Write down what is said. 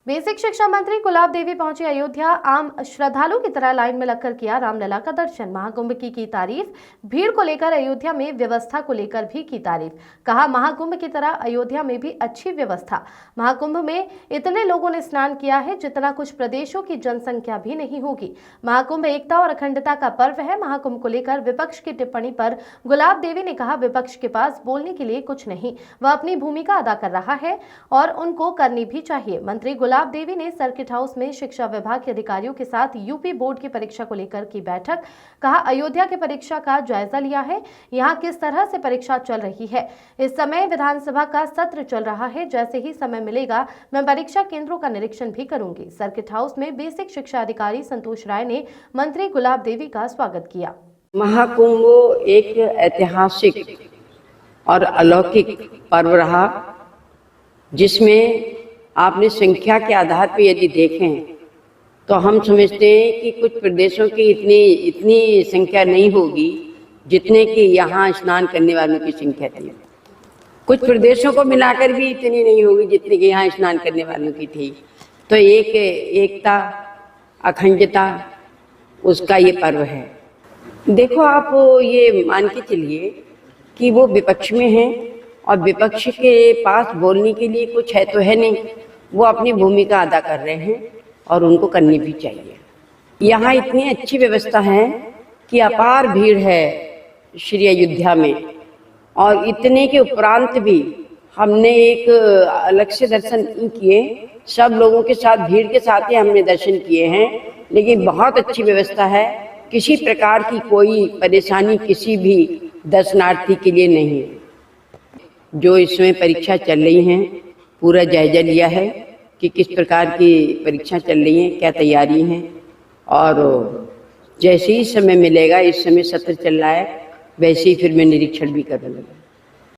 Basic शिक्षा मंत्री गुलाब देवी पहुंची अयोध्या। आम श्रद्धालु की तरह लाइन में लगकर किया रामलला का दर्शन। महाकुंभ की तारीफ। भीड़ को लेकर अयोध्या में व्यवस्था को लेकर भी की तारीफ। कहा महाकुंभ की तरह अयोध्या में भी अच्छी व्यवस्था। महाकुंभ में इतने लोगों ने स्नान किया है जितना कुछ प्रदेशों की जनसंख्या भी नहीं होगी। महाकुंभ एकता और अखंडता का पर्व है। महाकुंभ को लेकर विपक्ष की टिप्पणी पर गुलाब देवी ने कहा विपक्ष के पास बोलने के लिए कुछ नहीं, वह अपनी भूमिका अदा कर रहा है और उनको करनी भी चाहिए। मंत्री गुलाब देवी ने सर्किट हाउस में शिक्षा विभाग के अधिकारियों के साथ यूपी बोर्ड की परीक्षा को लेकर की बैठक। कहा अयोध्या की परीक्षा का जायजा लिया है, यहां किस तरह से परीक्षा चल रही है। इस समय विधानसभा का सत्र चल रहा है, जैसे ही समय मिलेगा मैं परीक्षा केंद्रों का निरीक्षण भी करूंगी। सर्किट हाउस में बेसिक शिक्षा अधिकारी संतोष राय ने मंत्री गुलाब देवी का स्वागत किया। महाकुंभ एक ऐतिहासिक और अलौकिक पर्व रहा, जिसमें आपने संख्या के आधार पर यदि देखें तो हम समझते हैं कि कुछ प्रदेशों की इतनी संख्या नहीं होगी जितने कि यहाँ स्नान करने वालों की संख्या थी। कुछ प्रदेशों को मिलाकर भी इतनी नहीं होगी जितनी कि यहाँ स्नान करने वालों की थी। तो एक एकता अखंडता उसका ये पर्व है। देखो, आप ये मान के चलिए कि वो विपक्ष में हैं और विपक्ष के पास बोलने के लिए कुछ है तो है नहीं, वो अपनी भूमिका अदा कर रहे हैं और उनको करनी भी चाहिए। यहाँ इतनी अच्छी व्यवस्था है कि अपार भीड़ है श्री अयोध्या में, और इतने के उपरांत भी हमने एक अलग से दर्शन नहीं किए। सब लोगों के साथ भीड़ के साथ ही हमने दर्शन किए हैं, लेकिन बहुत अच्छी व्यवस्था है। किसी प्रकार की कोई परेशानी किसी भी दर्शनार्थी के लिए नहीं है। जो इसमें परीक्षा चल रही हैं पूरा जायजा लिया है कि किस प्रकार की परीक्षा चल रही है, क्या तैयारी है, और जैसे ही समय मिलेगा, इस समय सत्र चल रहा है, वैसे ही फिर मैं निरीक्षण भी करूँगा।